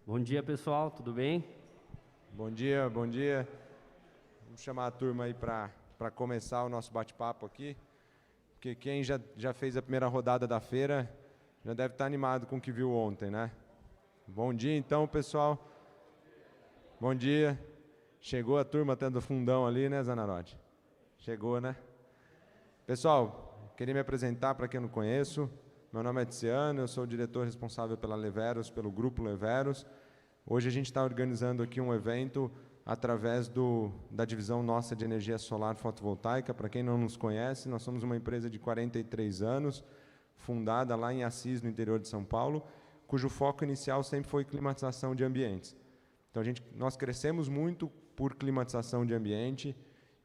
Bom dia, pessoal, tudo bem? Bom dia, bom dia. Vamos chamar a turma aí para começar o nosso bate-papo aqui, porque quem já fez a primeira rodada da feira já deve estar animado com o que viu ontem, né? Bom dia, então, pessoal. Bom dia. Chegou a turma tendo fundão ali, né, Zanarodi? Chegou, né? Pessoal, queria me apresentar para quem não conheço. Meu nome é Tiziano, eu sou o diretor responsável pela Leveros, pelo Grupo Leveros. Hoje a gente está organizando aqui um evento através da divisão nossa de energia solar fotovoltaica. Para quem não nos conhece, nós somos uma empresa de 43 anos, fundada lá em Assis, no interior de São Paulo, cujo foco inicial sempre foi climatização de ambientes. Então, nós crescemos muito por climatização de ambiente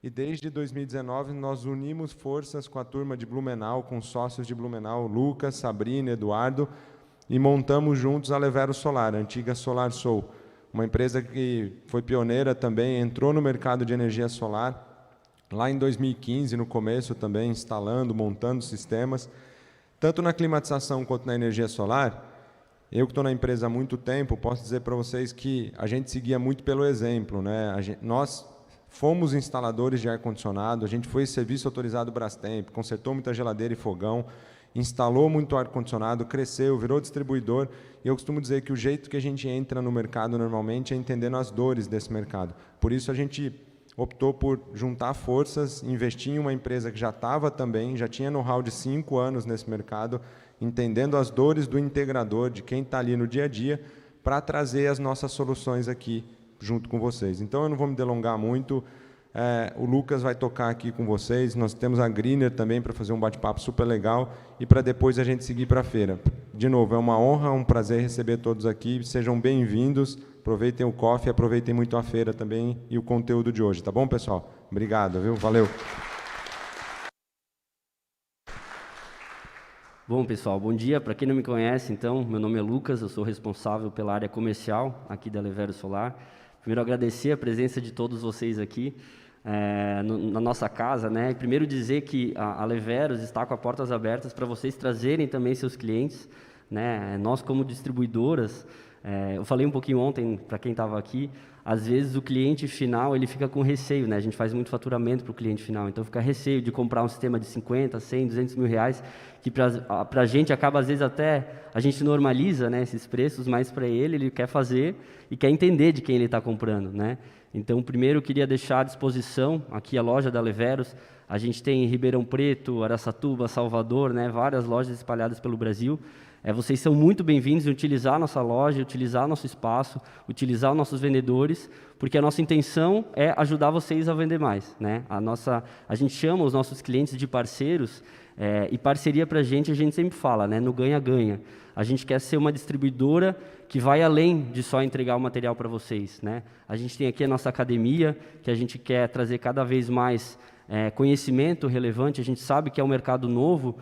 e, desde 2019, nós unimos forças com a turma de Blumenau, com sócios de Blumenau, Lucas, Sabrina, Eduardo, e montamos juntos a Leveros Solar, a antiga Solar Sol, uma empresa que foi pioneira também, entrou no mercado de energia solar lá em 2015, no começo também, instalando, montando sistemas, tanto na climatização quanto na energia solar. Eu que estou na empresa há muito tempo, posso dizer para vocês que a gente seguia muito pelo exemplo, né? Nós fomos instaladores de ar-condicionado, a gente foi serviço autorizado Brastemp, consertou muita geladeira e fogão, instalou muito ar-condicionado, cresceu, virou distribuidor, e eu costumo dizer que o jeito que a gente entra no mercado normalmente é entendendo as dores desse mercado. Por isso a gente optou por juntar forças, investir em uma empresa que já estava também, já tinha know-how de 5 anos nesse mercado, entendendo as dores do integrador, de quem está ali no dia a dia, para trazer as nossas soluções aqui junto com vocês. Então eu não vou me delongar muito, o Lucas vai tocar aqui com vocês, nós temos a Greener também para fazer um bate-papo super legal e para depois a gente seguir para a feira. De novo, é uma honra, um prazer receber todos aqui, sejam bem-vindos, aproveitem o coffee, aproveitem muito a feira também e o conteúdo de hoje, tá bom, pessoal? Obrigado, viu? Valeu! Bom, pessoal, bom dia. Para quem não me conhece, então, meu nome é Lucas, eu sou responsável pela área comercial aqui da Leveros Solar. Primeiro, agradecer a presença de todos vocês aqui na nossa casa, né? E primeiro dizer que a Leveros está com as portas abertas para vocês trazerem também seus clientes, né? Nós, como distribuidoras, eu falei um pouquinho ontem para quem estava aqui, às vezes o cliente final ele fica com receio, né? A gente faz muito faturamento para o cliente final, então fica receio de comprar um sistema de 50, 100, 200 mil reais, que para a gente acaba às vezes até, a gente normaliza, né, esses preços, mas para ele quer fazer e quer entender de quem ele está comprando, né? Então, primeiro eu queria deixar à disposição aqui a loja da Leveros. A gente tem em Ribeirão Preto, Araçatuba, Salvador, né, várias lojas espalhadas pelo Brasil. Vocês são muito bem-vindos em utilizar a nossa loja, utilizar o nosso espaço, utilizar os nossos vendedores, porque a nossa intenção é ajudar vocês a vender mais, né? A gente chama os nossos clientes de parceiros, e parceria para a gente sempre fala, né? No ganha-ganha. A gente quer ser uma distribuidora que vai além de só entregar o material para vocês, né? A gente tem aqui a nossa academia, que a gente quer trazer cada vez mais conhecimento relevante. A gente sabe que é um mercado novo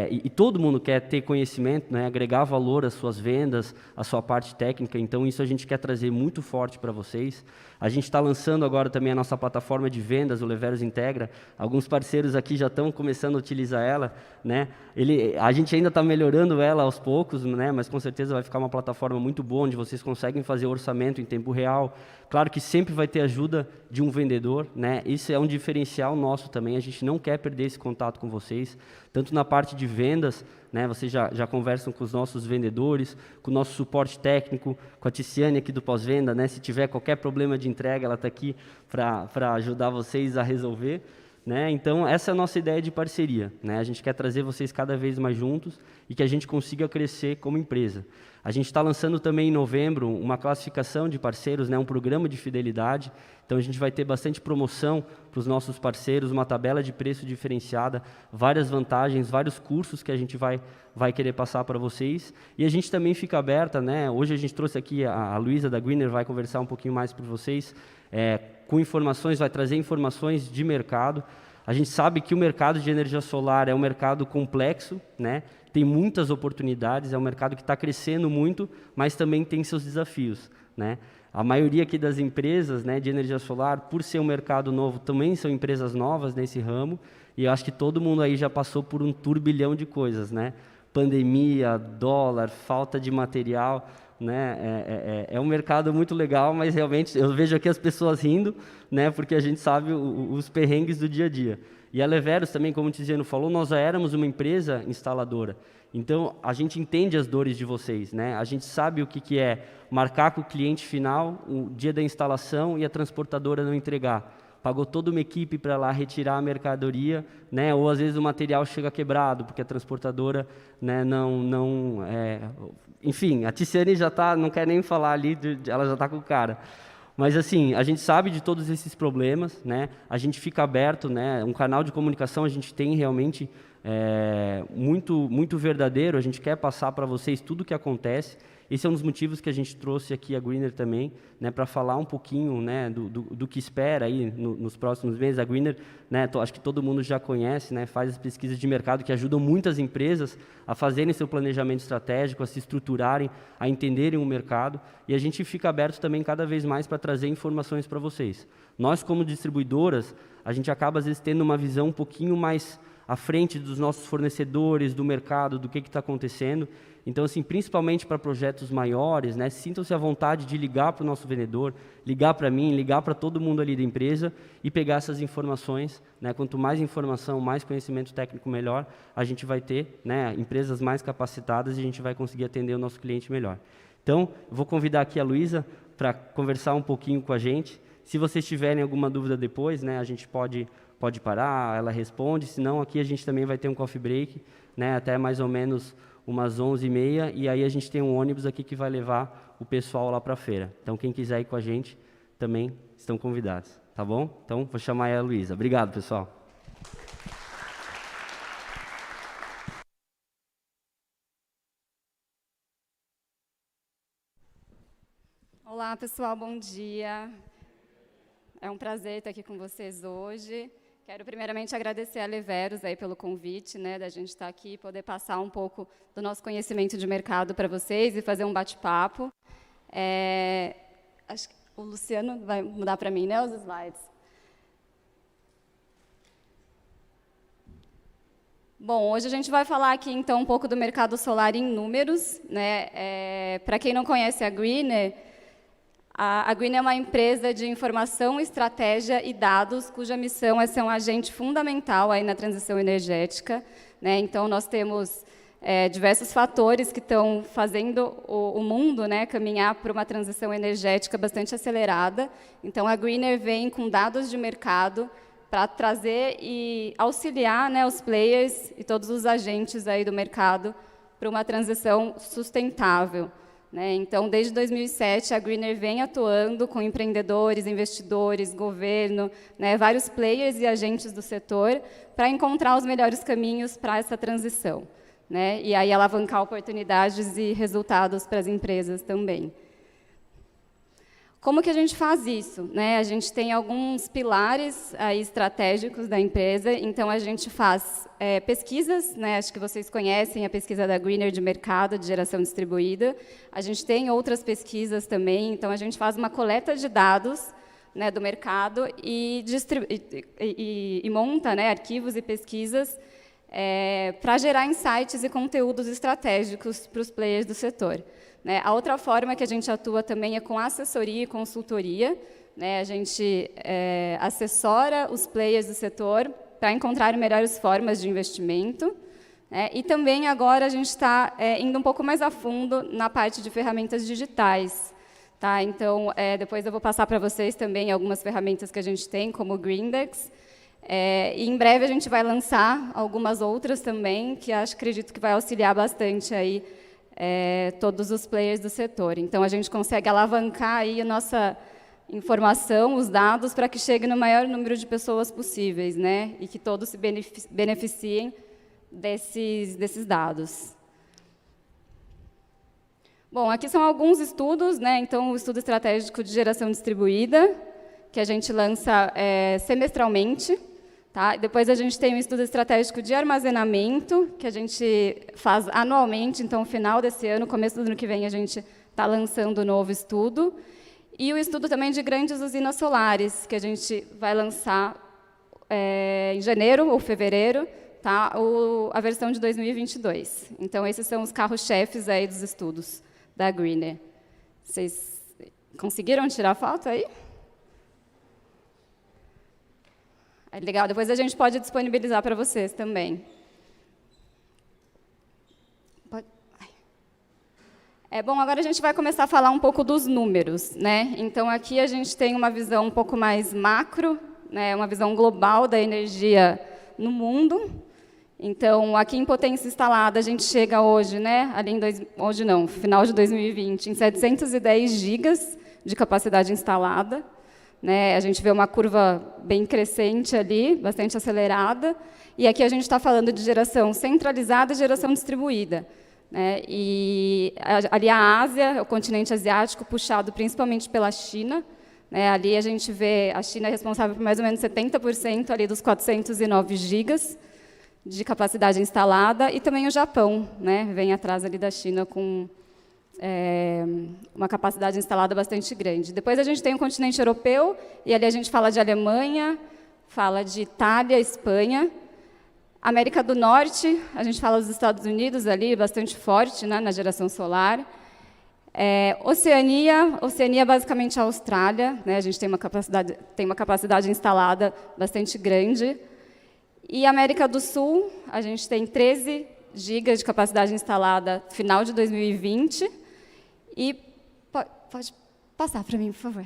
e todo mundo quer ter conhecimento, né? Agregar valor às suas vendas, à sua parte técnica. Então, isso a gente quer trazer muito forte para vocês. A gente está lançando agora também a nossa plataforma de vendas, o Leveros Integra. Alguns parceiros aqui já estão começando a utilizar ela, né? A gente ainda está melhorando ela aos poucos, né? Mas com certeza vai ficar uma plataforma muito boa, onde vocês conseguem fazer orçamento em tempo real. Claro que sempre vai ter ajuda de um vendedor, né? Isso é um diferencial nosso também. A gente não quer perder esse contato com vocês, tanto na parte de vendas, né? Vocês já conversam com os nossos vendedores, com o nosso suporte técnico, com a Ticiane aqui do pós-venda, né? Se tiver qualquer problema de entrega, ela está aqui para ajudar vocês a resolver, né? Então, essa é a nossa ideia de parceria, né? A gente quer trazer vocês cada vez mais juntos e que a gente consiga crescer como empresa. A gente está lançando também em novembro uma classificação de parceiros, né? Um programa de fidelidade. Então, a gente vai ter bastante promoção para os nossos parceiros, uma tabela de preço diferenciada, várias vantagens, vários cursos que a gente vai querer passar para vocês. E a gente também fica aberta, né? Hoje a gente trouxe aqui a Luísa da Greener, vai conversar um pouquinho mais para vocês, com informações, vai trazer informações de mercado. A gente sabe que o mercado de energia solar é um mercado complexo, né? Tem muitas oportunidades, é um mercado que está crescendo muito, mas também tem seus desafios, né? A maioria aqui das empresas, né, de energia solar, por ser um mercado novo, também são empresas novas nesse ramo, e eu acho que todo mundo aí já passou por um turbilhão de coisas, né? Pandemia, dólar, falta de material, né? É um mercado muito legal, mas realmente eu vejo aqui as pessoas rindo, né? Porque a gente sabe os perrengues do dia a dia. E a Leveros também, como o Tiziano falou, nós já éramos uma empresa instaladora. Então, a gente entende as dores de vocês, né? A gente sabe o que é marcar com o cliente final o dia da instalação e a transportadora não entregar. Pagou toda uma equipe para lá retirar a mercadoria, né? Ou às vezes o material chega quebrado, porque a transportadora, né, enfim, a Tiziane já tá, não quer nem falar ali, ela já está com o cara. Mas assim, a gente sabe de todos esses problemas, né? A gente fica aberto, né? Um canal de comunicação a gente tem realmente muito verdadeiro. A gente quer passar para vocês tudo o que acontece. Esse é um dos motivos que a gente trouxe aqui a Greener também, né? Para falar um pouquinho, né? Do que espera aí nos próximos meses. A Greener, né? Acho que todo mundo já conhece, né? Faz as pesquisas de mercado que ajudam muitas empresas a fazerem seu planejamento estratégico, a se estruturarem, a entenderem o mercado. E a gente fica aberto também cada vez mais para trazer informações para vocês. Nós, como distribuidoras, a gente acaba às vezes tendo uma visão um pouquinho mais à frente dos nossos fornecedores, do mercado, do que está acontecendo. Então, assim, principalmente para projetos maiores, né, sintam-se à vontade de ligar para o nosso vendedor, ligar para mim, ligar para todo mundo ali da empresa e pegar essas informações, né? Quanto mais informação, mais conhecimento técnico, melhor a gente vai ter, né, empresas mais capacitadas e a gente vai conseguir atender o nosso cliente melhor. Então, eu vou convidar aqui a Luísa para conversar um pouquinho com a gente. Se vocês tiverem alguma dúvida depois, né, a gente pode parar, ela responde, senão aqui a gente também vai ter um coffee break, né, até mais ou menos umas 11h30, e aí a gente tem um ônibus aqui que vai levar o pessoal lá para a feira. Então, quem quiser ir com a gente, também estão convidados, tá bom? Então, vou chamar a Luísa. Obrigado, pessoal. Olá, pessoal, bom dia. É um prazer estar aqui com vocês hoje. Quero primeiramente agradecer a Leveros aí pelo convite, né, da gente estar aqui e poder passar um pouco do nosso conhecimento de mercado para vocês e fazer um bate-papo. Acho que o Luciano vai mudar para mim, né, os slides. Bom, hoje a gente vai falar aqui, então, um pouco do mercado solar em números, né. Para quem não conhece a Greener, a Greener é uma empresa de informação, estratégia e dados, cuja missão é ser um agente fundamental aí na transição energética, né? Então, nós temos diversos fatores que estão fazendo o mundo, né, caminhar para uma transição energética bastante acelerada. Então, a Greener vem com dados de mercado para trazer e auxiliar, né, os players e todos os agentes aí do mercado para uma transição sustentável. Então, desde 2007, a Greener vem atuando com empreendedores, investidores, governo, né, vários players e agentes do setor para encontrar os melhores caminhos para essa transição, né, e aí alavancar oportunidades e resultados para as empresas também. Como que a gente faz isso, né? A gente tem alguns pilares aí estratégicos da empresa, então a gente faz pesquisas, né? Acho que vocês conhecem a pesquisa da Greener de mercado, de geração distribuída. A gente tem outras pesquisas também, então a gente faz uma coleta de dados, né, do mercado e monta, né, arquivos e pesquisas para gerar insights e conteúdos estratégicos para os players do setor. A outra forma que a gente atua também é com assessoria e consultoria. A gente assessora os players do setor para encontrar melhores formas de investimento. E também agora a gente está indo um pouco mais a fundo na parte de ferramentas digitais. Então, depois eu vou passar para vocês também algumas ferramentas que a gente tem, como o Greendex. E em breve a gente vai lançar algumas outras também, que acredito que vai auxiliar bastante aí todos os players do setor. Então, a gente consegue alavancar aí a nossa informação, os dados, para que chegue no maior número de pessoas possíveis, né? E que todos se beneficiem desses dados. Bom, aqui são alguns estudos, né? Então, o estudo estratégico de geração distribuída, que a gente lança semestralmente. Depois a gente tem um estudo estratégico de armazenamento, que a gente faz anualmente, então, no final desse ano, começo do ano que vem, a gente está lançando um novo estudo. E o estudo também de grandes usinas solares, que a gente vai lançar em janeiro ou fevereiro, a versão de 2022. Então, esses são os carros-chefes aí dos estudos da Greener. Vocês conseguiram tirar a foto aí? Legal, depois a gente pode disponibilizar para vocês também. Bom, agora a gente vai começar a falar um pouco dos números, né? Então, aqui a gente tem uma visão um pouco mais macro, né? Uma visão global da energia no mundo. Então, aqui em potência instalada, a gente chega hoje, né? Hoje não, final de 2020, em 710 gigas de capacidade instalada. Né? A gente vê uma curva bem crescente ali, bastante acelerada. E aqui a gente está falando de geração centralizada e geração distribuída. Né? E ali a Ásia, o continente asiático, puxado principalmente pela China. Né? Ali a gente vê a China responsável por mais ou menos 70% ali dos 409 gigas de capacidade instalada, e também o Japão, né? Vem atrás ali da China com uma capacidade instalada bastante grande. Depois a gente tem o continente europeu, e ali a gente fala de Alemanha, fala de Itália, Espanha. América do Norte, a gente fala dos Estados Unidos ali, bastante forte, né, na geração solar. Oceania basicamente a Austrália, né, a gente tem uma capacidade instalada bastante grande. E América do Sul, a gente tem 13 gigas de capacidade instalada final de 2020. E pode passar para mim, por favor.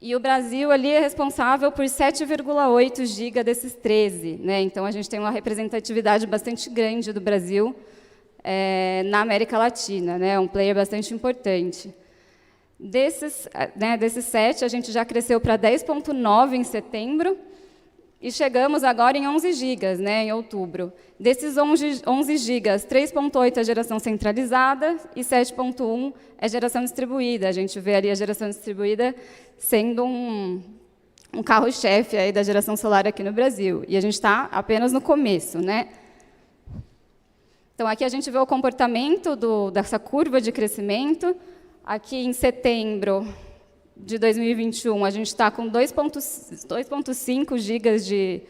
E o Brasil ali é responsável por 7,8 gigas desses 13. Né? Então, a gente tem uma representatividade bastante grande do Brasil na América Latina, né? Um player bastante importante. Desses 7, a gente já cresceu para 10,9 em setembro, e chegamos agora em 11 gigas, né, em outubro. Desses 11 gigas, 3,8 é geração centralizada e 7,1 é geração distribuída. A gente vê ali a geração distribuída sendo um carro-chefe aí da geração solar aqui no Brasil. E a gente está apenas no começo. Né? Então, aqui a gente vê o comportamento dessa curva de crescimento. Aqui, em setembro de 2021, a gente está com 2,5 gigas de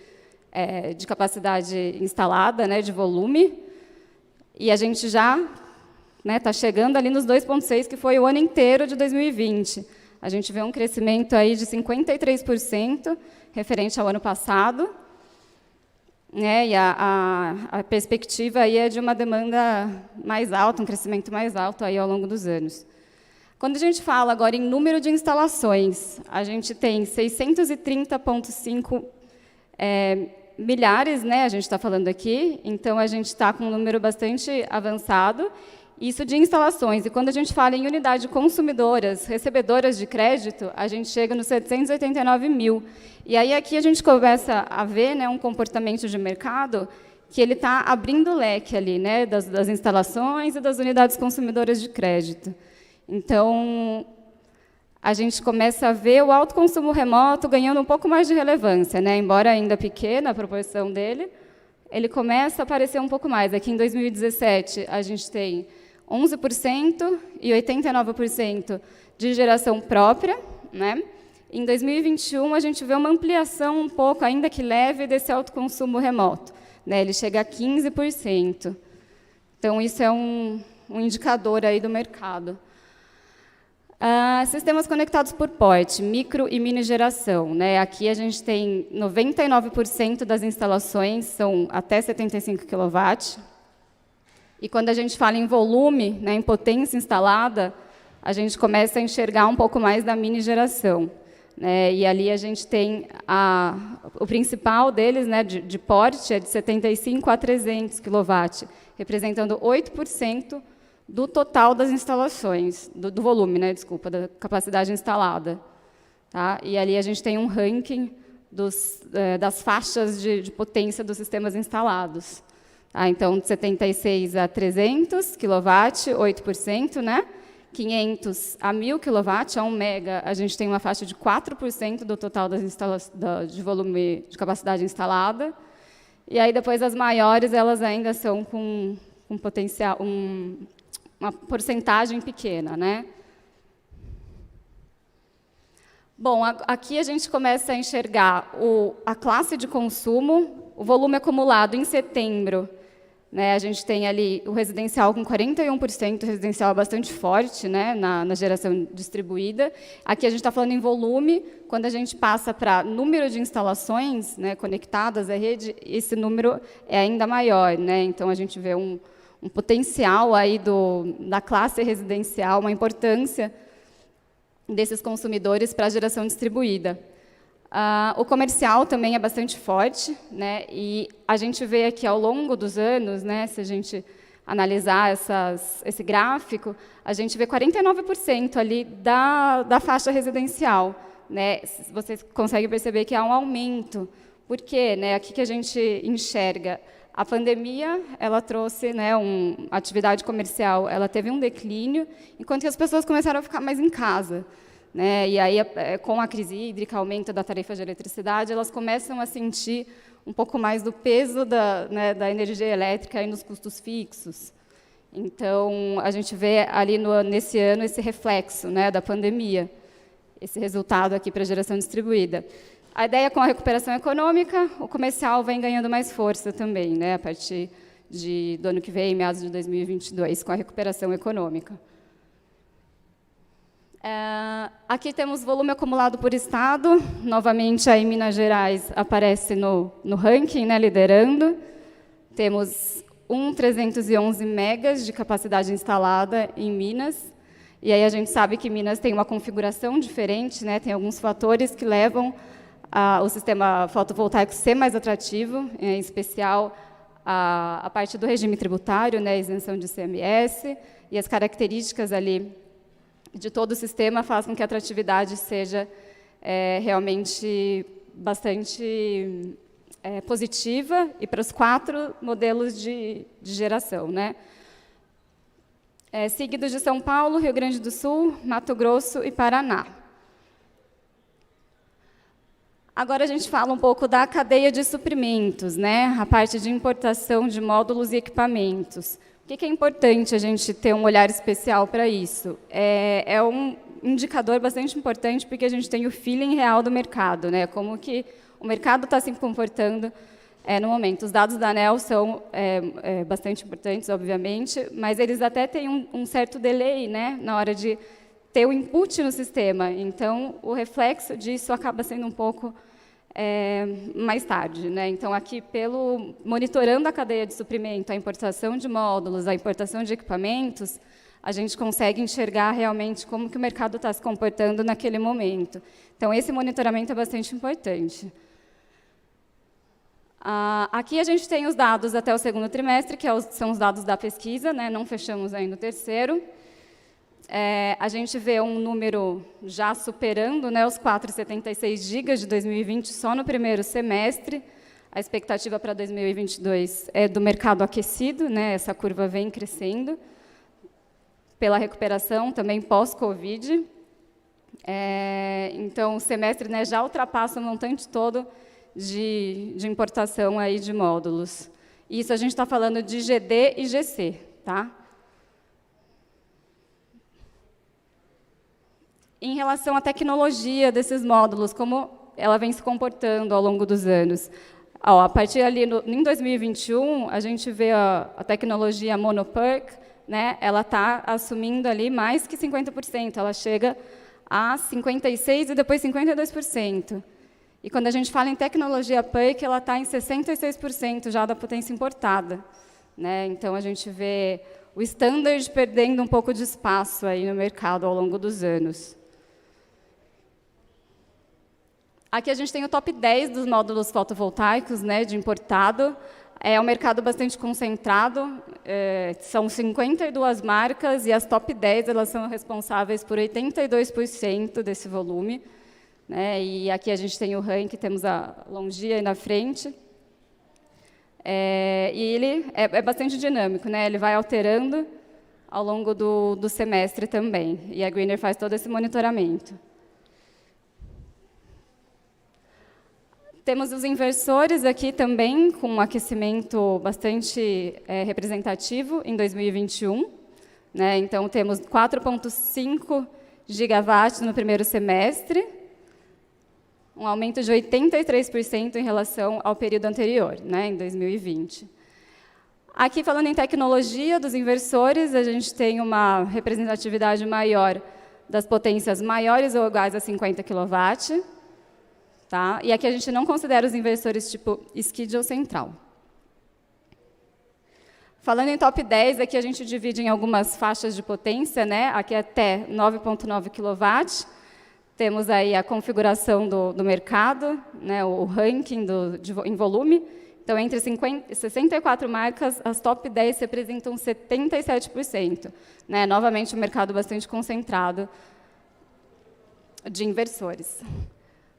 capacidade instalada, né, de volume, e a gente já está chegando ali nos 2,6, que foi o ano inteiro de 2020. A gente vê um crescimento aí de 53% referente ao ano passado, né, e a perspectiva aí é de uma demanda mais alta, um crescimento mais alto aí ao longo dos anos. Quando a gente fala agora em número de instalações, a gente tem 630,5 milhares, né, a gente está falando aqui, então a gente está com um número bastante avançado, isso de instalações. E quando a gente fala em unidade consumidoras, recebedoras de crédito, a gente chega nos 789 mil. E aí aqui a gente começa a ver, né, um comportamento de mercado que ele está abrindo o leque ali, né, das instalações e das unidades consumidoras de crédito. Então, a gente começa a ver o alto consumo remoto ganhando um pouco mais de relevância, né? Embora ainda pequena a proporção dele, ele começa a aparecer um pouco mais. Aqui em 2017, a gente tem 11% e 89% de geração própria. Né? Em 2021, a gente vê uma ampliação um pouco, ainda que leve, desse alto consumo remoto. Né? Ele chega a 15%. Então, isso é um indicador aí do mercado. Sistemas conectados por porte, micro e mini geração. Né? Aqui a gente tem 99% das instalações são até 75 kW. E quando a gente fala em volume, né, em potência instalada, a gente começa a enxergar um pouco mais da mini geração. Né? E ali a gente tem o principal deles, né, de porte, é de 75 a 300 kW, representando 8% do total das instalações, do volume, né, desculpa, da capacidade instalada. Tá? E ali a gente tem um ranking das faixas de potência dos sistemas instalados. Tá? Então, de 76 a 300 kW, 8%, né? 500 a 1.000 kW, a 1 mega, a gente tem uma faixa de 4% do total de volume de capacidade instalada. E aí, depois, as maiores, elas ainda são com potencial, uma porcentagem pequena, né? Bom, aqui a gente começa a enxergar a classe de consumo, o volume acumulado em setembro, né? A gente tem ali o residencial com 41%, o residencial é bastante forte, né, na geração distribuída. Aqui a gente está falando em volume, quando a gente passa para número de instalações, né, conectadas à rede, esse número é ainda maior, né? Então, a gente vê um potencial aí da classe residencial, uma importância desses consumidores para a geração distribuída. O comercial também é bastante forte, né? E a gente vê aqui ao longo dos anos, né, se a gente analisar esse gráfico, a gente vê 49% ali da faixa residencial, né? Vocês conseguem perceber que há um aumento. Por quê? Né? Aqui que a gente enxerga a pandemia, ela trouxe, né, a atividade comercial, ela teve um declínio, enquanto que as pessoas começaram a ficar mais em casa. Né? E aí, com a crise hídrica, aumento da tarifa de eletricidade, elas começam a sentir um pouco mais do peso da energia elétrica aí nos custos fixos. Então, a gente vê ali nesse ano esse reflexo, né, da pandemia, esse resultado aqui para a geração distribuída. A ideia com a recuperação econômica, o comercial vem ganhando mais força também, né, a partir do ano que vem, meados de 2022, com a recuperação econômica. Aqui temos volume acumulado por estado. Novamente, aí Minas Gerais aparece no ranking, né, liderando. Temos 1.311 megas de capacidade instalada em Minas. E aí a gente sabe que Minas tem uma configuração diferente, né, tem alguns fatores que levam o sistema fotovoltaico a ser mais atrativo, em especial a parte do regime tributário, né, isenção de ICMS, e as características ali de todo o sistema faz com que a atratividade seja realmente bastante positiva e para os 4 modelos de geração, né? Seguidos de São Paulo, Rio Grande do Sul, Mato Grosso e Paraná. Agora a gente fala um pouco da cadeia de suprimentos, né? A parte de importação de módulos e equipamentos. Por que é importante a gente ter um olhar especial para isso? É um indicador bastante importante, porque a gente tem o feeling real do mercado, né? Como que o mercado está se comportando no momento. Os dados da ANEEL são bastante importantes, obviamente, mas eles até têm um certo delay, né, na hora de ter o input no sistema. Então, o reflexo disso acaba sendo um pouco mais tarde, né? Então, aqui, monitorando a cadeia de suprimento, a importação de módulos, a importação de equipamentos, a gente consegue enxergar realmente como que o mercado está se comportando naquele momento. Então, esse monitoramento é bastante importante. Aqui a gente tem os dados até o 2º trimestre, que são os dados da pesquisa, né? Não fechamos ainda o 3º. A gente vê um número já superando, né, os 4,76 GB de 2020 só no primeiro semestre. A expectativa para 2022 é do mercado aquecido, né, essa curva vem crescendo, pela recuperação também pós-Covid. Então, o semestre, né, já ultrapassa o montante todo de importação aí de módulos. Isso a gente está falando de GD e GC, tá? Em relação à tecnologia desses módulos, como ela vem se comportando ao longo dos anos. A partir ali, em 2021, a gente vê a tecnologia mono-PERC, né, ela está assumindo ali mais que 50%, ela chega a 56% e depois 52%. E quando a gente fala em tecnologia PERC, ela está em 66% já da potência importada. Né? Então, a gente vê o standard perdendo um pouco de espaço aí no mercado ao longo dos anos. Aqui a gente tem o top 10 dos módulos fotovoltaicos, né, de importado. É um mercado bastante concentrado, são 52 marcas, e as top 10 elas são responsáveis por 82% desse volume. Né, e aqui a gente tem o ranking, temos a Longia aí na frente. E ele é bastante dinâmico, né, ele vai alterando ao longo do semestre também, e a Greener faz todo esse monitoramento. Temos os inversores aqui também, com um aquecimento bastante representativo em 2021. Né? Então, temos 4,5 gigawatts no primeiro semestre, um aumento de 83% em relação ao período anterior, né, em 2020. Aqui, falando em tecnologia dos inversores, a gente tem uma representatividade maior das potências maiores ou iguais a 50 kW. Tá? E aqui a gente não considera os inversores tipo skid ou central. Falando em top 10, aqui a gente divide em algumas faixas de potência, né? Aqui até 9,9 kW. Temos aí a configuração do mercado, né? O ranking em volume. Então, entre 64 marcas, as top 10 representam 77%. Né? Novamente, um mercado bastante concentrado de inversores.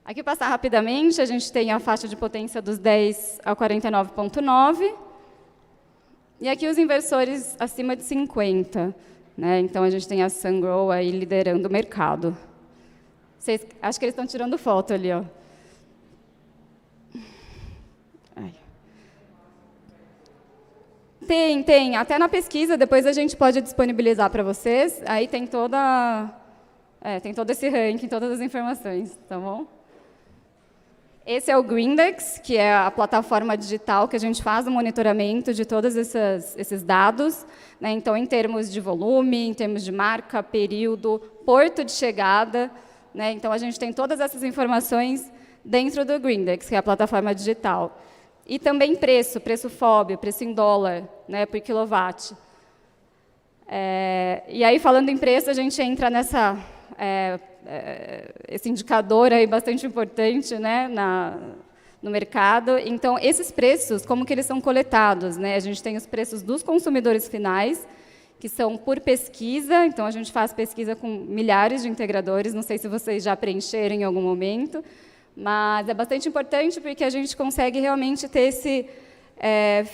Aqui, passar rapidamente, a gente tem a faixa de potência dos 10 a 49,9. E aqui os inversores acima de 50. Né? Então, a gente tem a Sungrow aí liderando o mercado. Acho que eles estão tirando foto ali, ó. Tem. Até na pesquisa, depois a gente pode disponibilizar para vocês. Aí tem todo esse ranking, todas as informações, tá bom? Esse é o Greendex, que é a plataforma digital que a gente faz o monitoramento de todos esses dados. Né? Então, em termos de volume, em termos de marca, período, porto de chegada. Né? Então, a gente tem todas essas informações dentro do Greendex, que é a plataforma digital. E também preço FOB, preço em dólar, né, por quilowatt. E aí, falando em preço, a gente entra esse indicador aí bastante importante, né, no mercado. Então, esses preços, como que eles são coletados? Né? A gente tem os preços dos consumidores finais, que são por pesquisa. Então, a gente faz pesquisa com milhares de integradores. Não sei se vocês já preencheram em algum momento. Mas é bastante importante porque a gente consegue realmente ter esse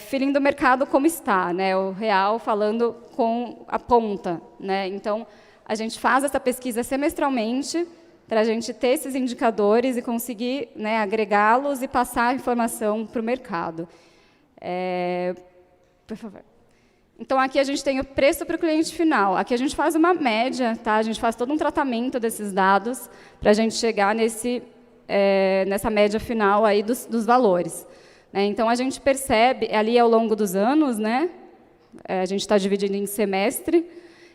feeling do mercado como está, né? O real falando com a ponta. Né? Então, a gente faz essa pesquisa semestralmente para a gente ter esses indicadores e conseguir, né, agregá-los e passar a informação para o mercado. Por favor. Então, aqui a gente tem o preço para o cliente final. Aqui a gente faz uma média, tá? A gente faz todo um tratamento desses dados para a gente chegar nessa média final aí dos valores. Né? Então, a gente percebe, ali ao longo dos anos, né? A gente está dividindo em semestre,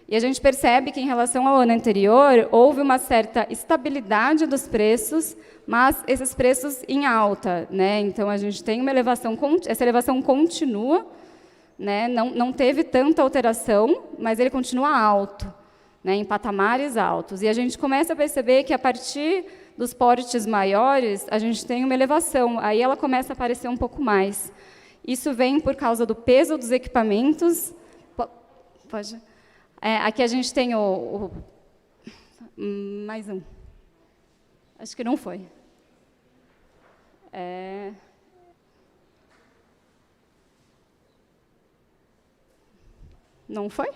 e a gente percebe que, em relação ao ano anterior, houve uma certa estabilidade dos preços, mas esses preços em alta. Né? Então, a gente tem uma elevação, essa elevação continua, né? Não teve tanta alteração, mas ele continua alto, né? Em patamares altos. E a gente começa a perceber que, a partir dos portes maiores, a gente tem uma elevação. Aí ela começa a aparecer um pouco mais. Isso vem por causa do peso dos equipamentos. Pode. Aqui a gente tem mais um. Acho que não foi. Não foi?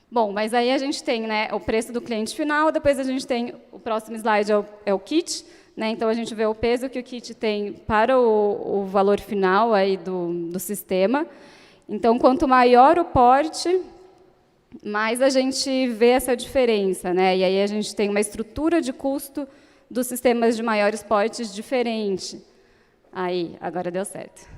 Bom, mas aí a gente tem, né, o preço do cliente final, depois a gente tem, o próximo slide é o kit, né, então a gente vê o peso que o kit tem para o valor final aí do sistema. Então, quanto maior o porte, mais a gente vê essa diferença. Né, e aí a gente tem uma estrutura de custo dos sistemas de maiores portes diferente. Aí, agora deu certo.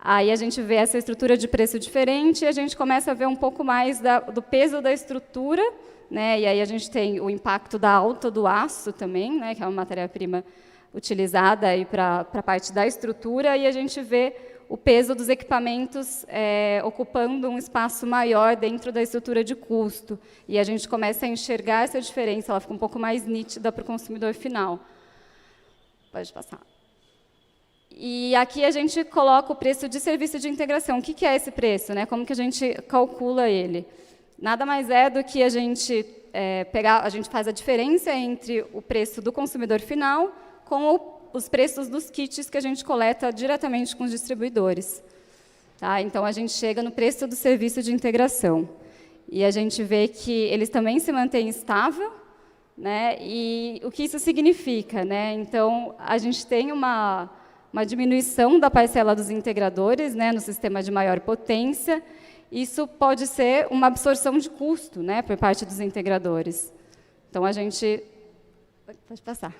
Aí a gente vê essa estrutura de preço diferente e a gente começa a ver um pouco mais do peso da estrutura. Né? E aí a gente tem o impacto da alta do aço também, né? Que é uma matéria-prima utilizada para a parte da estrutura, e a gente vê o peso dos equipamentos ocupando um espaço maior dentro da estrutura de custo. E a gente começa a enxergar essa diferença, ela fica um pouco mais nítida para o consumidor final. Pode passar. E aqui a gente coloca o preço de serviço de integração. O que é esse preço? Né? Como que a gente calcula ele? Nada mais é do que a gente a gente faz a diferença entre o preço do consumidor final com os preços dos kits que a gente coleta diretamente com os distribuidores. Tá? Então, a gente chega no preço do serviço de integração. E a gente vê que eles também se mantêm estável. Né? E o que isso significa? Né? Então, a gente tem uma diminuição da parcela dos integradores, né, no sistema de maior potência. Isso pode ser uma absorção de custo, né, por parte dos integradores. Então, a gente... Pode passar.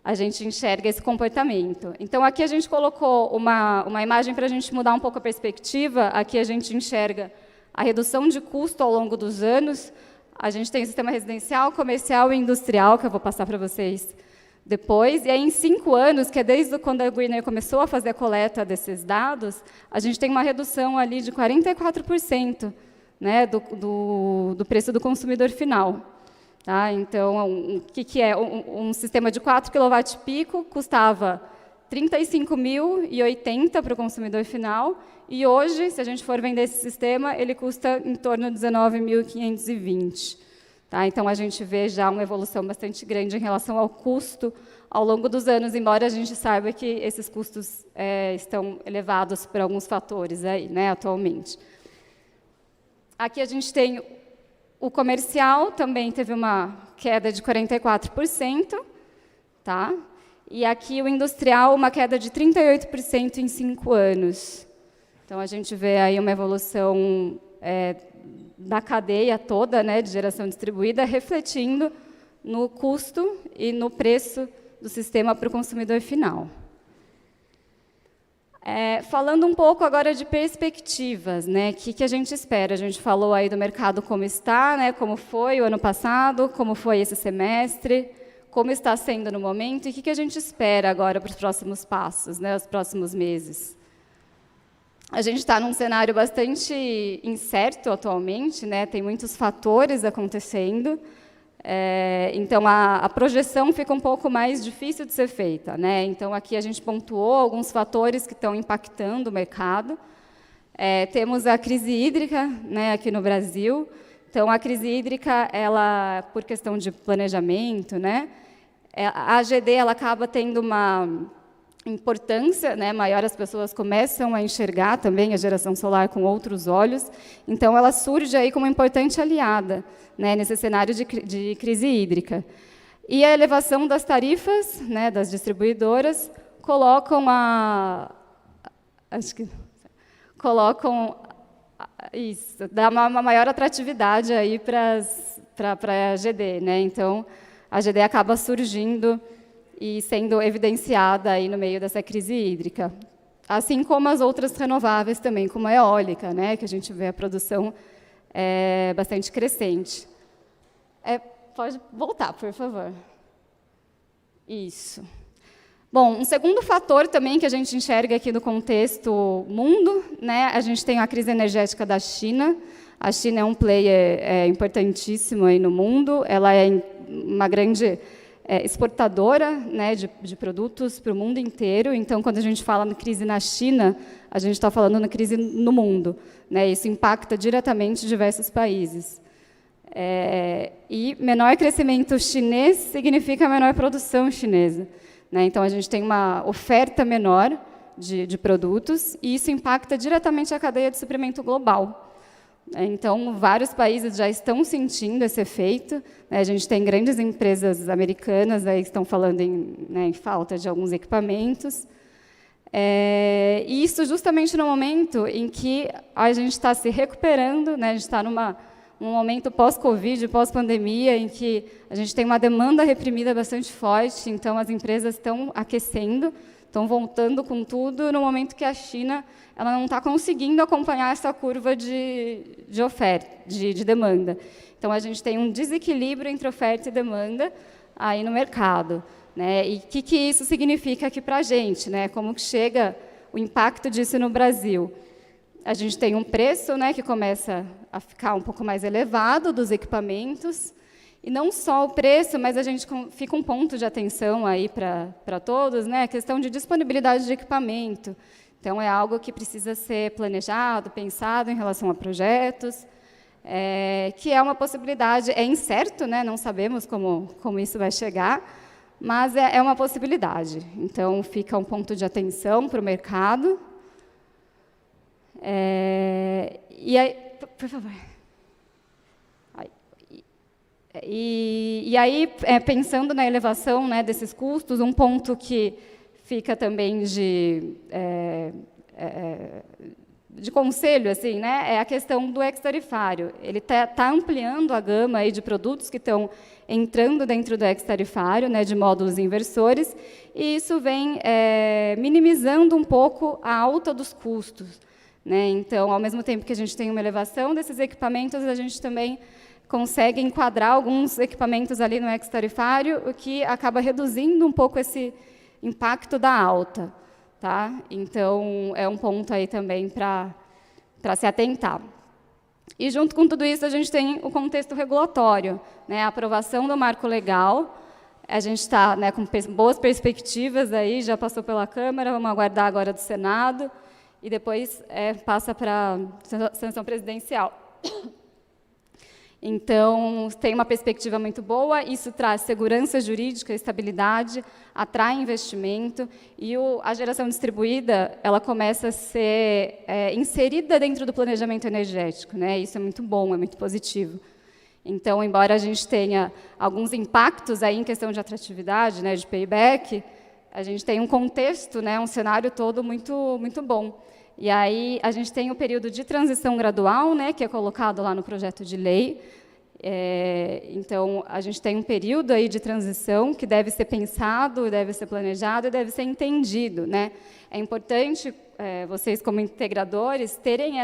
a gente enxerga esse comportamento. Então, aqui a gente colocou uma imagem para a gente mudar um pouco a perspectiva. Aqui a gente enxerga a redução de custo ao longo dos anos. A gente tem o sistema residencial, comercial e industrial, que eu vou passar para vocês depois. E aí, em 5 anos, que é desde quando a Greener começou a fazer a coleta desses dados, a gente tem uma redução ali de 44%, né, do preço do consumidor final. Tá? Então, o que é? Um sistema de 4 kWp custava R$ 35.080 para o consumidor final, e hoje, se a gente for vender esse sistema, ele custa em torno de R$ 19.520. Tá? Então, a gente vê já uma evolução bastante grande em relação ao custo ao longo dos anos, embora a gente saiba que esses custos estão elevados por alguns fatores aí, né, atualmente. Aqui a gente tem o comercial, também teve uma queda de 44%, tá? E aqui o industrial, uma queda de 38% em 5 anos. Então, a gente vê aí uma evolução da cadeia toda, né, de geração distribuída, refletindo no custo e no preço do sistema para o consumidor final. Falando um pouco agora de perspectivas, né, o que a gente espera? A gente falou aí do mercado como está, né, como foi o ano passado, como foi esse semestre, como está sendo no momento, e o que a gente espera agora para os próximos passos, né, os próximos meses. A gente está num cenário bastante incerto atualmente, né, tem muitos fatores acontecendo, então a projeção fica um pouco mais difícil de ser feita, né? Então, aqui a gente pontuou alguns fatores que estão impactando o mercado. Temos a crise hídrica, né, aqui no Brasil. Então, a crise hídrica, ela, por questão de planejamento, né, a AGD ela acaba tendo uma importância, né, maior, as pessoas começam a enxergar também a geração solar com outros olhos, então ela surge aí como uma importante aliada, né, nesse cenário de crise hídrica. E a elevação das tarifas, né, das distribuidoras colocam isso, dá uma maior atratividade aí para a AGD, né? Então a AGD acaba surgindo e sendo evidenciada aí no meio dessa crise hídrica, assim como as outras renováveis também, como a eólica, né, que a gente vê a produção bastante crescente. Pode voltar, por favor. Isso. Bom, um segundo fator também que a gente enxerga aqui no contexto mundo, né, a gente tem a crise energética da China. A China é um player importantíssimo aí no mundo, ela é uma grande exportadora, né, de produtos para o mundo inteiro. Então, quando a gente fala na crise na China, a gente está falando na crise no mundo, né? Isso impacta diretamente diversos países. E menor crescimento chinês significa menor produção chinesa, né? Então, a gente tem uma oferta menor de produtos, e isso impacta diretamente a cadeia de suprimento global. Então, vários países já estão sentindo esse efeito, né? A gente tem grandes empresas americanas aí que estão falando em falta de alguns equipamentos. E isso justamente no momento em que a gente está se recuperando, né? A gente está num momento pós-Covid, pós-pandemia, em que a gente tem uma demanda reprimida bastante forte, então as empresas estão aquecendo, estão voltando com tudo, no momento que a China ela não está conseguindo acompanhar essa curva de oferta, de demanda. Então, a gente tem um desequilíbrio entre oferta e demanda aí no mercado, né? E o que isso significa aqui para a gente, né? Como que chega o impacto disso no Brasil? A gente tem um preço, né, que começa a ficar um pouco mais elevado dos equipamentos, e não só o preço, mas a gente fica um ponto de atenção aí para todos, né, a questão de disponibilidade de equipamento. Então, é algo que precisa ser planejado, pensado em relação a projetos, que é uma possibilidade, é incerto, né, não sabemos como isso vai chegar, mas é uma possibilidade. Então, fica um ponto de atenção para o mercado. E aí, por favor. E aí, pensando na elevação, né, desses custos, um ponto que fica também de conselho, assim, né, é a questão do ex-tarifário. Ele tá ampliando a gama aí de produtos que estão entrando dentro do ex-tarifário, né, de módulos inversores, e isso vem minimizando um pouco a alta dos custos, né? Então, ao mesmo tempo que a gente tem uma elevação desses equipamentos, a gente também consegue enquadrar alguns equipamentos ali no ex-tarifário, o que acaba reduzindo um pouco esse impacto da alta. Tá? Então, é um ponto aí também para se atentar. E, junto com tudo isso, a gente tem o contexto regulatório, né? A aprovação do marco legal. A gente está, né, com boas perspectivas, aí, já passou pela Câmara, vamos aguardar agora do Senado, e depois passa para a sanção presidencial. Então, tem uma perspectiva muito boa, isso traz segurança jurídica, estabilidade, atrai investimento, e a geração distribuída ela começa a ser inserida dentro do planejamento energético, né? Isso é muito bom, é muito positivo. Então, embora a gente tenha alguns impactos aí em questão de atratividade, né, de payback, a gente tem um contexto, né, um cenário todo muito, muito bom. E aí a gente tem o período de transição gradual, né, que é colocado lá no projeto de lei. Então, a gente tem um período aí de transição que deve ser pensado, deve ser planejado e deve ser entendido, né? É importante vocês, como integradores, terem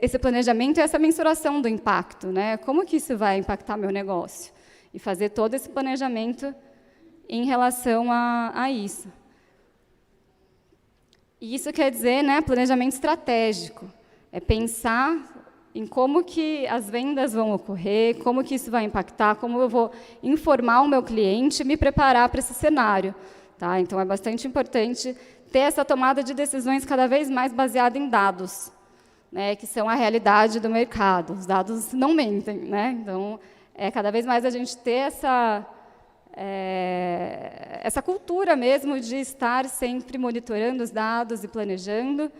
esse planejamento e essa mensuração do impacto, né? Como que isso vai impactar meu negócio? E fazer todo esse planejamento em relação a isso. E isso quer dizer, né, planejamento estratégico. É pensar em como que as vendas vão ocorrer, como que isso vai impactar, como eu vou informar o meu cliente e me preparar para esse cenário. Tá? Então, é bastante importante ter essa tomada de decisões cada vez mais baseada em dados, né, que são a realidade do mercado. Os dados não mentem. Né? Então, cada vez mais a gente ter essa cultura mesmo de estar sempre monitorando os dados e planejando,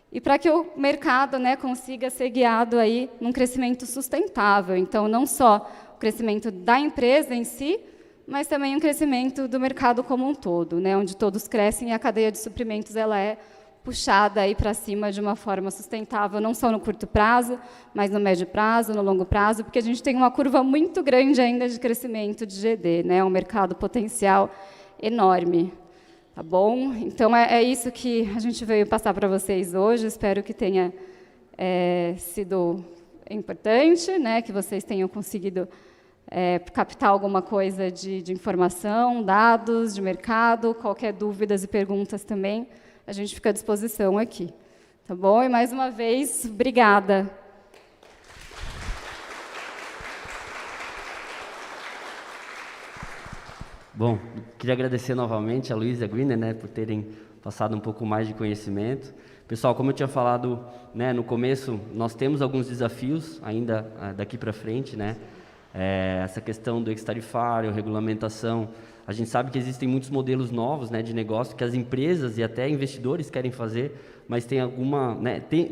e para que o mercado, né, consiga ser guiado aí num crescimento sustentável. Então, não só o crescimento da empresa em si, mas também um crescimento do mercado como um todo, né, onde todos crescem e a cadeia de suprimentos ela é puxada aí para cima de uma forma sustentável, não só no curto prazo, mas no médio prazo, no longo prazo, porque a gente tem uma curva muito grande ainda de crescimento de GD, né, um mercado potencial enorme. Tá bom? Então, é isso que a gente veio passar para vocês hoje. Espero que tenha sido importante, né? Que vocês tenham conseguido captar alguma coisa de informação, dados, de mercado. Qualquer dúvidas e perguntas também, a gente fica à disposição aqui. Tá bom? E, mais uma vez, obrigada. Bom, queria agradecer novamente a Luiz e a Greener, né, por terem passado um pouco mais de conhecimento. Pessoal, como eu tinha falado, né, no começo, nós temos alguns desafios ainda daqui para frente, né? Essa questão do ex-tarifário, regulamentação. A gente sabe que existem muitos modelos novos, né, de negócio que as empresas e até investidores querem fazer, mas tem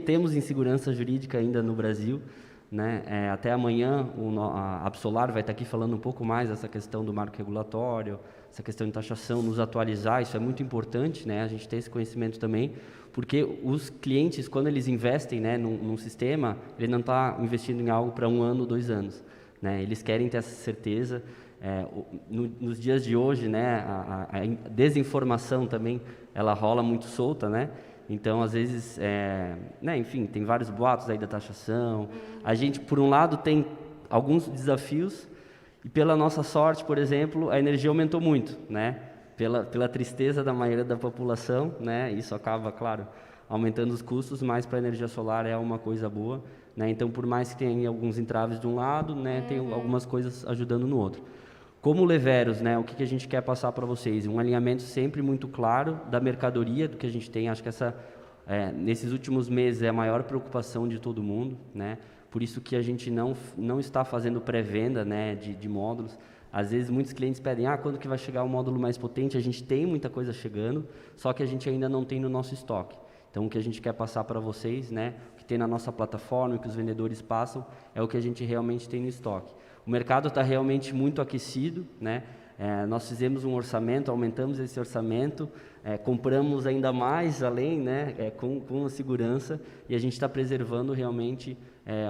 temos insegurança jurídica ainda no Brasil. Né? Até amanhã a Absolar vai estar aqui falando um pouco mais dessa questão do marco regulatório, essa questão de taxação, nos atualizar, isso é muito importante, né? A gente ter esse conhecimento também, porque os clientes, quando eles investem, né, num sistema, ele não está investindo em algo para 1 ano, 2 anos. Né? Eles querem ter essa certeza. Nos dias de hoje, né, a desinformação também ela rola muito solta, né? Então, às vezes, né, enfim, tem vários boatos aí da taxação. A gente, por um lado, tem alguns desafios e, pela nossa sorte, por exemplo, a energia aumentou muito, né? Pela tristeza da maioria da população, né? Isso acaba, claro, aumentando os custos, mas para a energia solar é uma coisa boa, né? Então, por mais que tenha alguns entraves de um lado, né, tem algumas coisas ajudando no outro. Como Leveros, né, o que a gente quer passar para vocês? Um alinhamento sempre muito claro da mercadoria, do que a gente tem. Acho que nesses últimos meses é a maior preocupação de todo mundo, né? Por isso que a gente não está fazendo pré-venda, né, de módulos. Às vezes muitos clientes pedem, quando que vai chegar o módulo mais potente? A gente tem muita coisa chegando, só que a gente ainda não tem no nosso estoque. Então, o que a gente quer passar para vocês, né, o que tem na nossa plataforma, o que os vendedores passam, é o que a gente realmente tem no estoque. O mercado está realmente muito aquecido, né? Nós fizemos um orçamento, aumentamos esse orçamento, compramos ainda mais além, né, com a segurança, e a gente está preservando realmente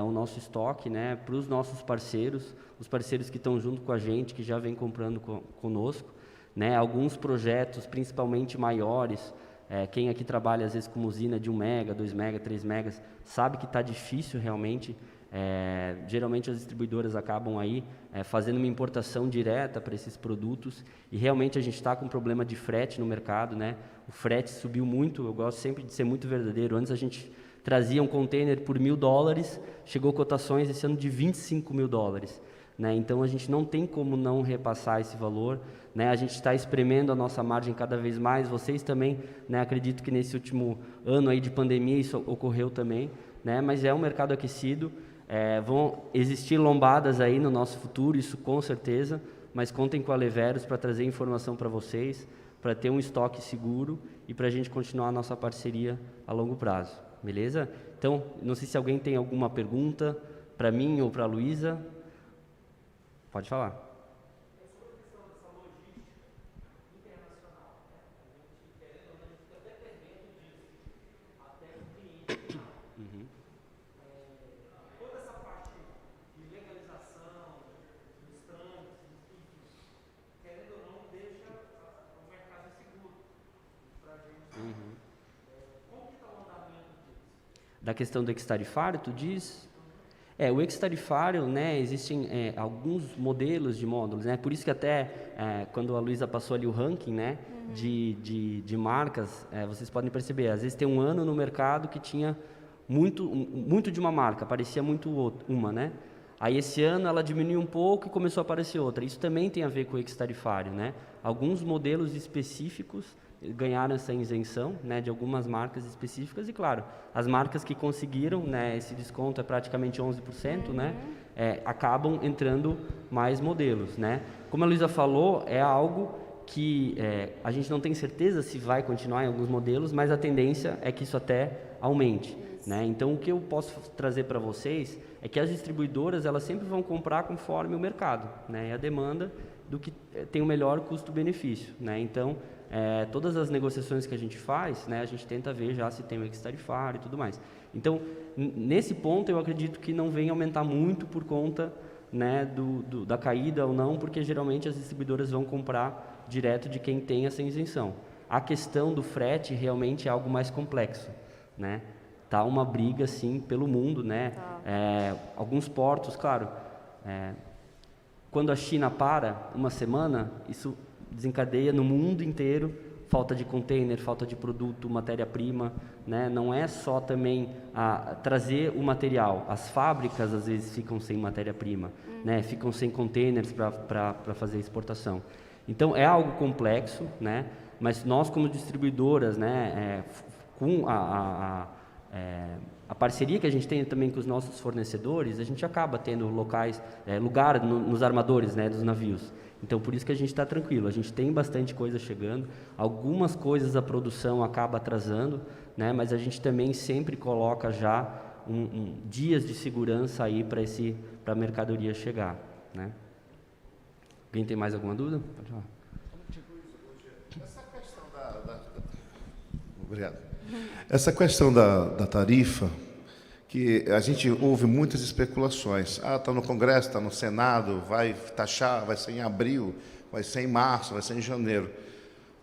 o nosso estoque, né, para os nossos parceiros, os parceiros que estão junto com a gente, que já vem comprando conosco, né, alguns projetos, principalmente maiores. Quem aqui trabalha às vezes com usina de 1 mega, 2 mega, 3 megas, sabe que está difícil realmente. Geralmente as distribuidoras acabam aí fazendo uma importação direta para esses produtos, e realmente a gente está com um problema de frete no mercado, né? O frete subiu muito. Eu gosto sempre de ser muito verdadeiro. Antes a gente trazia um container por $1.000, chegou cotações esse ano de $25.000, né? Então a gente não tem como não repassar esse valor, né? A gente está espremendo a nossa margem cada vez mais. Vocês também, né? Acredito que nesse último ano aí de pandemia isso ocorreu também, né? Mas é um mercado aquecido. Vão existir lombadas aí no nosso futuro, isso com certeza, mas contem com a Leveros para trazer informação para vocês, para ter um estoque seguro e para a gente continuar a nossa parceria a longo prazo, beleza? Então, não sei se alguém tem alguma pergunta para mim ou para a Luísa. Pode falar. Da questão do ex-tarifário, tu diz? O ex-tarifário, né, existem alguns modelos de módulos, né, por isso que até quando a Luísa passou ali o ranking, né, de marcas, vocês podem perceber, às vezes tem um ano no mercado que tinha muito de uma marca, parecia muito uma, né, aí esse ano ela diminuiu um pouco e começou a aparecer outra. Isso também tem a ver com o ex-tarifário, né, alguns modelos específicos ganharam essa isenção, né, de algumas marcas específicas, e claro, as marcas que conseguiram, né, esse desconto é praticamente 11%, né, acabam entrando mais modelos, né. Como a Luísa falou, é algo que a gente não tem certeza se vai continuar em alguns modelos, mas a tendência é que isso até aumente, né. Então o que eu posso trazer para vocês é que as distribuidoras, elas sempre vão comprar conforme o mercado, né, e a demanda do que tem o melhor custo-benefício, né. Então todas as negociações que a gente faz, né, a gente tenta ver já se tem o ex-tarifário e tudo mais. Então, nesse ponto, eu acredito que não vem aumentar muito por conta, né, da caída ou não, porque geralmente as distribuidoras vão comprar direto de quem tem essa isenção. A questão do frete realmente é algo mais complexo, né? Tá uma briga, sim, pelo mundo, né? Alguns portos, claro, quando a China para uma semana, isso desencadeia no mundo inteiro falta de container, falta de produto, matéria-prima, né? Não é só também trazer o material. As fábricas, às vezes, ficam sem matéria-prima, né? Ficam sem containers para fazer exportação. Então, é algo complexo, né? Mas nós, como distribuidoras, né, com a parceria que a gente tem também com os nossos fornecedores, a gente acaba tendo lugar nos armadores, né, dos navios. Então, por isso que a gente está tranquilo. A gente tem bastante coisa chegando. Algumas coisas a produção acaba atrasando, né, mas a gente também sempre coloca já dias de segurança aí para a mercadoria chegar, né. Alguém tem mais alguma dúvida? Pode falar. Essa questão Obrigado. Essa questão da tarifa, que a gente ouve muitas especulações. Está no Congresso, está no Senado, vai taxar, vai ser em abril, vai ser em março, vai ser em janeiro.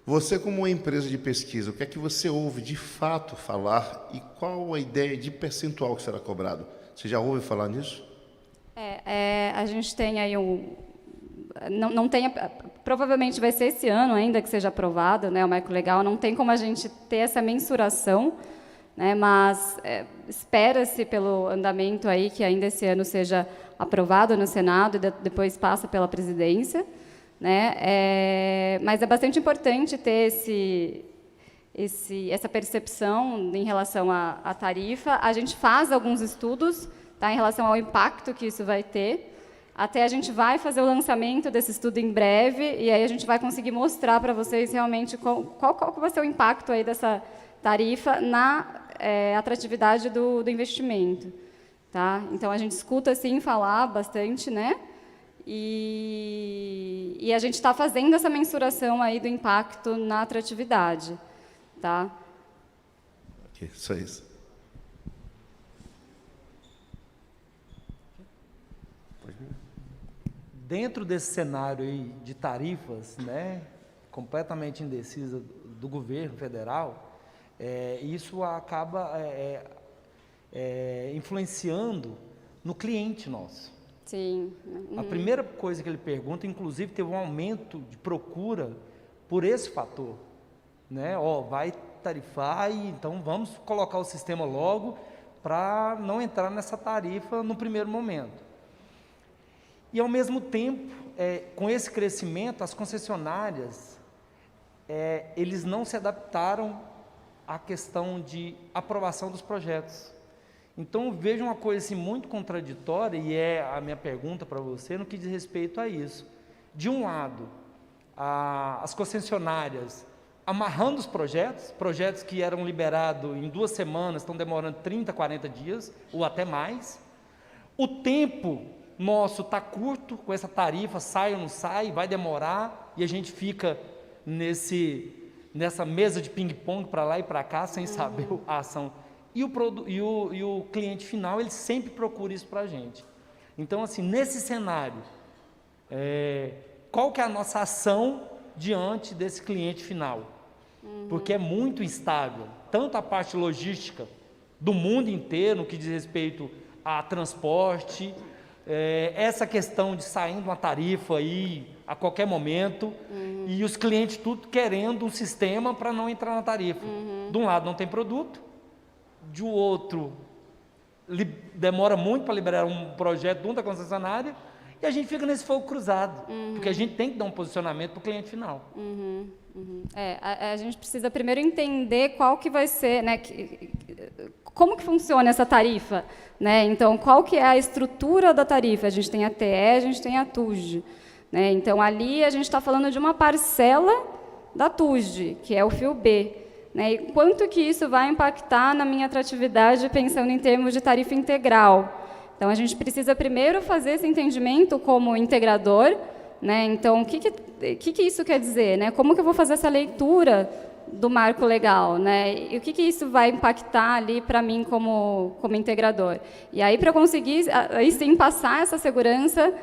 Você, como uma empresa de pesquisa, o que é que você ouve de fato falar e qual a ideia de percentual que será cobrado? Você já ouve falar nisso? A gente tem aí não tem, provavelmente vai ser esse ano ainda que seja aprovado, né, o marco legal, não tem como a gente ter essa mensuração, né, mas espera-se pelo andamento aí que ainda esse ano seja aprovado no Senado e depois passa pela presidência, né, mas é bastante importante ter essa percepção em relação à tarifa. A gente faz alguns estudos, tá, em relação ao impacto que isso vai ter. Até a gente vai fazer o lançamento desse estudo em breve, e aí a gente vai conseguir mostrar para vocês realmente qual vai ser o impacto aí dessa tarifa na atratividade do investimento. Tá? Então, a gente escuta, sim, falar bastante, né? E a gente está fazendo essa mensuração aí do impacto na atratividade, tá? Ok, só isso. Dentro desse cenário aí de tarifas, né, completamente indecisa do governo federal, isso acaba influenciando no cliente nosso. Sim. A primeira coisa que ele pergunta, inclusive, teve um aumento de procura por esse fator, né? Vai tarifar e então vamos colocar o sistema logo para não entrar nessa tarifa no primeiro momento. E ao mesmo tempo, com esse crescimento, as concessionárias, eles não se adaptaram à questão de aprovação dos projetos. Então, vejo uma coisa assim, muito contraditória, e é a minha pergunta para você, no que diz respeito a isso. De um lado, as concessionárias amarrando os projetos que eram liberados em 2 semanas, estão demorando 30, 40 dias, ou até mais. O tempo nosso está curto, com essa tarifa, sai ou não sai, vai demorar, e a gente fica nessa mesa de ping-pong para lá e para cá, sem saber a ação. E o cliente final, ele sempre procura isso para a gente. Então, assim, nesse cenário, qual que é a nossa ação diante desse cliente final? Porque é muito instável, tanto a parte logística do mundo inteiro, no que diz respeito a transporte, essa questão de saindo uma tarifa aí a qualquer momento, e os clientes tudo querendo um sistema para não entrar na tarifa. De um lado não tem produto, de outro demora muito para liberar um projeto da concessionária, e a gente fica nesse fogo cruzado, porque a gente tem que dar um posicionamento para o cliente final. A gente precisa primeiro entender qual que vai ser, né, como que funciona essa tarifa, né? Então, qual que é a estrutura da tarifa? A gente tem a TE, a gente tem a TUSD, né? Então, ali a gente está falando de uma parcela da TUSD, que é o fio B, né? E quanto que isso vai impactar na minha atratividade, pensando em termos de tarifa integral? Então, a gente precisa primeiro fazer esse entendimento como integrador, né? Então, o que isso quer dizer, né? Como que eu vou fazer essa leitura do marco legal, né? E o que isso vai impactar ali para mim como integrador? E aí, para conseguir, aí sim, passar essa segurança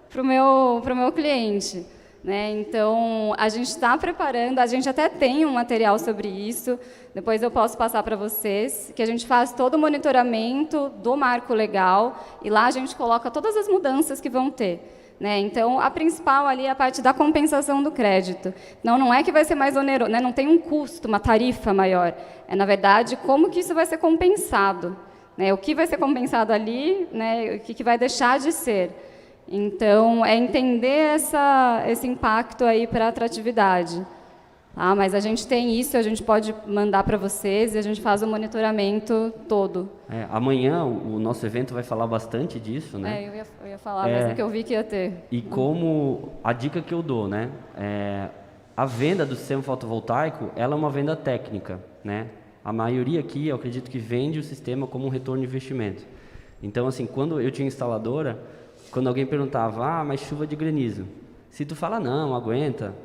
para o meu cliente, né? Então, a gente está preparando, a gente até tem um material sobre isso, depois eu posso passar para vocês, que a gente faz todo o monitoramento do marco legal, e lá a gente coloca todas as mudanças que vão ter. Né? Então, a principal ali é a parte da compensação do crédito. Não é que vai ser mais oneroso, né? Não tem um custo, uma tarifa maior. Na verdade, como que isso vai ser compensado. Né? O que vai ser compensado ali, né? O que vai deixar de ser. Então, é entender esse impacto aí para a atratividade. Mas a gente tem isso, a gente pode mandar para vocês e a gente faz o monitoramento todo. Amanhã o nosso evento vai falar bastante disso, né? Eu ia falar, mas é que eu vi que ia ter. E como a dica que eu dou, né? A venda do sistema fotovoltaico, ela é uma venda técnica, né? A maioria aqui, eu acredito que vende o sistema como um retorno de investimento. Então, assim, quando eu tinha instaladora, quando alguém perguntava, mas chuva de granizo, se tu fala não, aguenta,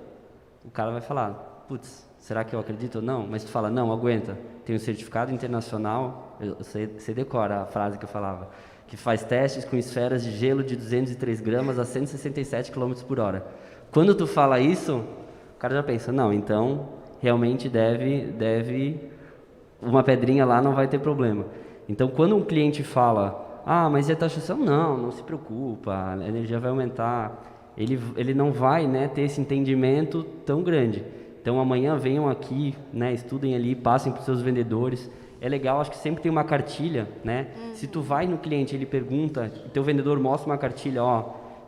o cara vai falar, putz, será que eu acredito ou não? Mas tu fala, não, aguenta, tem um certificado internacional, você decora a frase que eu falava, que faz testes com esferas de gelo de 203 gramas a 167 km por hora. Quando tu fala isso, o cara já pensa, não, então realmente deve uma pedrinha lá não vai ter problema. Então, quando um cliente fala, mas e a taxação? Não se preocupa, a energia vai aumentar, ele não vai, né, ter esse entendimento tão grande. Então, amanhã venham aqui, né, estudem ali, passem para os seus vendedores. É legal, acho que sempre tem uma cartilha, né? Se tu vai no cliente, ele pergunta, o teu vendedor mostra uma cartilha,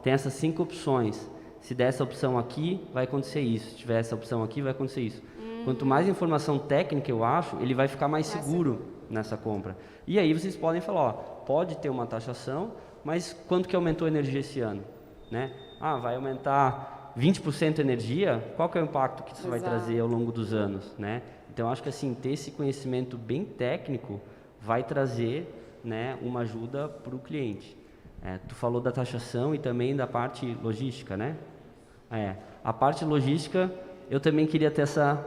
tem essas 5 opções. Se der essa opção aqui, vai acontecer isso. Se tiver essa opção aqui, vai acontecer isso. Quanto mais informação técnica, eu acho, ele vai ficar mais seguro nessa compra. E aí vocês podem falar, pode ter uma taxação, mas quanto que aumentou a energia esse ano? Né? Vai aumentar 20% a energia, qual que é o impacto que isso vai trazer ao longo dos anos? Né? Então, acho que assim, ter esse conhecimento bem técnico vai trazer, né, uma ajuda para o cliente. Tu falou da taxação e também da parte logística, né? A parte logística, eu também queria ter essa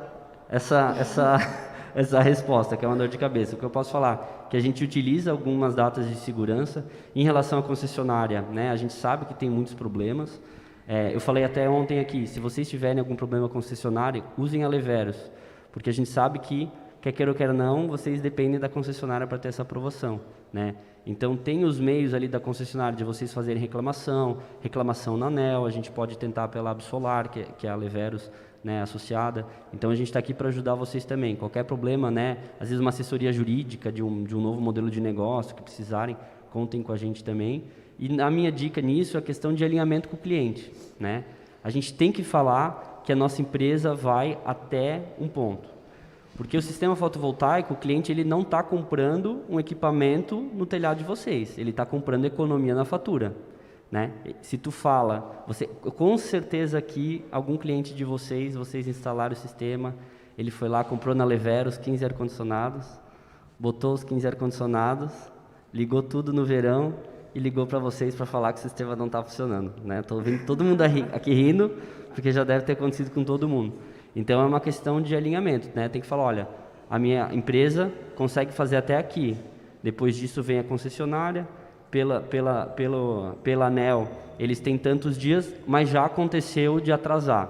resposta, que é uma dor de cabeça. O que eu posso falar? Que a gente utiliza algumas datas de segurança. Em relação à concessionária, né, a gente sabe que tem muitos problemas. Eu falei até ontem aqui, se vocês tiverem algum problema concessionário, usem a Leveros, porque a gente sabe que, quer queira ou quer não, vocês dependem da concessionária para ter essa aprovação, né? Então, tem os meios ali da concessionária de vocês fazerem reclamação na ANEEL, a gente pode tentar pela Absolar, que é a Leveros, né, associada. Então, a gente está aqui para ajudar vocês também. Qualquer problema, né, às vezes uma assessoria jurídica de um novo modelo de negócio que precisarem, contem com a gente também. E a minha dica nisso é a questão de alinhamento com o cliente, né? A gente tem que falar que a nossa empresa vai até um ponto. Porque o sistema fotovoltaico, o cliente ele não está comprando um equipamento no telhado de vocês, ele está comprando economia na fatura, né? Se tu fala, com certeza aqui, algum cliente de vocês instalaram o sistema, ele foi lá, comprou na Leveros 15 ar-condicionados, botou os 15 ar-condicionados, ligou tudo no verão e ligou para vocês para falar que o sistema não está funcionando, né? Estou vendo todo mundo aqui rindo, porque já deve ter acontecido com todo mundo. Então, é uma questão de alinhamento, né? Tem que falar, olha, a minha empresa consegue fazer até aqui. Depois disso vem a concessionária, pela ANEEL, eles têm tantos dias, mas já aconteceu de atrasar.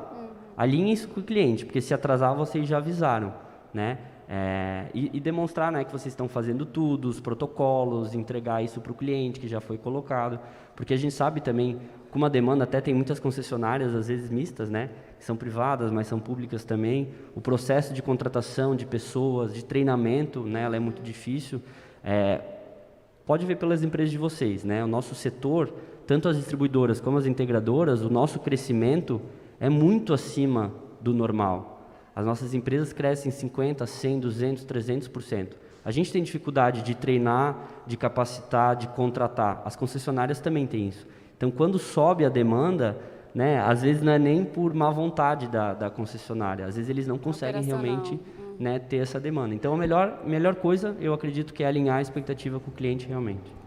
Alinhe isso com o cliente, porque se atrasar, vocês já avisaram, né? E demonstrar, né, que vocês estão fazendo tudo, os protocolos, entregar isso para o cliente, que já foi colocado. Porque a gente sabe também, com uma demanda, até tem muitas concessionárias, às vezes mistas, né, que são privadas, mas são públicas também. O processo de contratação de pessoas, de treinamento, né, ela é muito difícil. Pode ver pelas empresas de vocês, né, o nosso setor, tanto as distribuidoras como as integradoras, o nosso crescimento é muito acima do normal. As nossas empresas crescem 50%, 100%, 200%, 300%. A gente tem dificuldade de treinar, de capacitar, de contratar. As concessionárias também têm isso. Então, quando sobe a demanda, né, às vezes não é nem por má vontade da concessionária. Às vezes eles não conseguem realmente, né, ter essa demanda. Então, a melhor coisa, eu acredito que é alinhar a expectativa com o cliente realmente.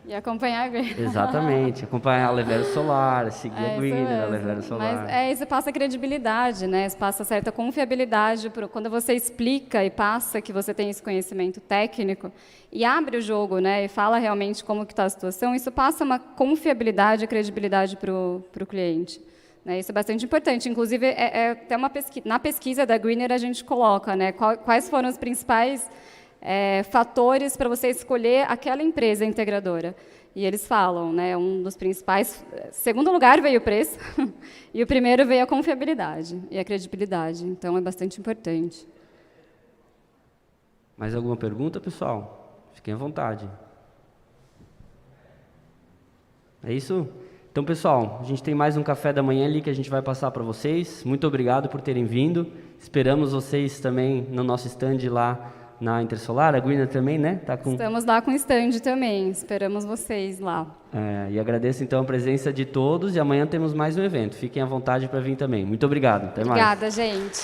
E acompanhar a Greener. Exatamente, acompanhar a Leveros Solar, seguir a Greener, a Leveros Solar. Mas isso passa credibilidade, né? Isso passa certa confiabilidade. Quando você explica e passa que você tem esse conhecimento técnico e abre o jogo, né? E fala realmente como que está a situação, isso passa uma confiabilidade e credibilidade para o cliente. Né? Isso é bastante importante. Inclusive, até na pesquisa da Greener a gente coloca, né? Quais foram os principais fatores para você escolher aquela empresa integradora. E eles falam, né, um dos principais, segundo lugar veio o preço, e o primeiro veio a confiabilidade e a credibilidade. Então, é bastante importante. Mais alguma pergunta, pessoal? Fiquem à vontade. É isso? Então, pessoal, a gente tem mais um café da manhã ali que a gente vai passar para vocês. Muito obrigado por terem vindo. Esperamos vocês também no nosso stand lá na Intersolar, a Greener também, né? Estamos lá com stand também, esperamos vocês lá. E agradeço então a presença de todos e amanhã temos mais um evento. Fiquem à vontade para vir também. Muito obrigado. Até mais. Obrigada, gente.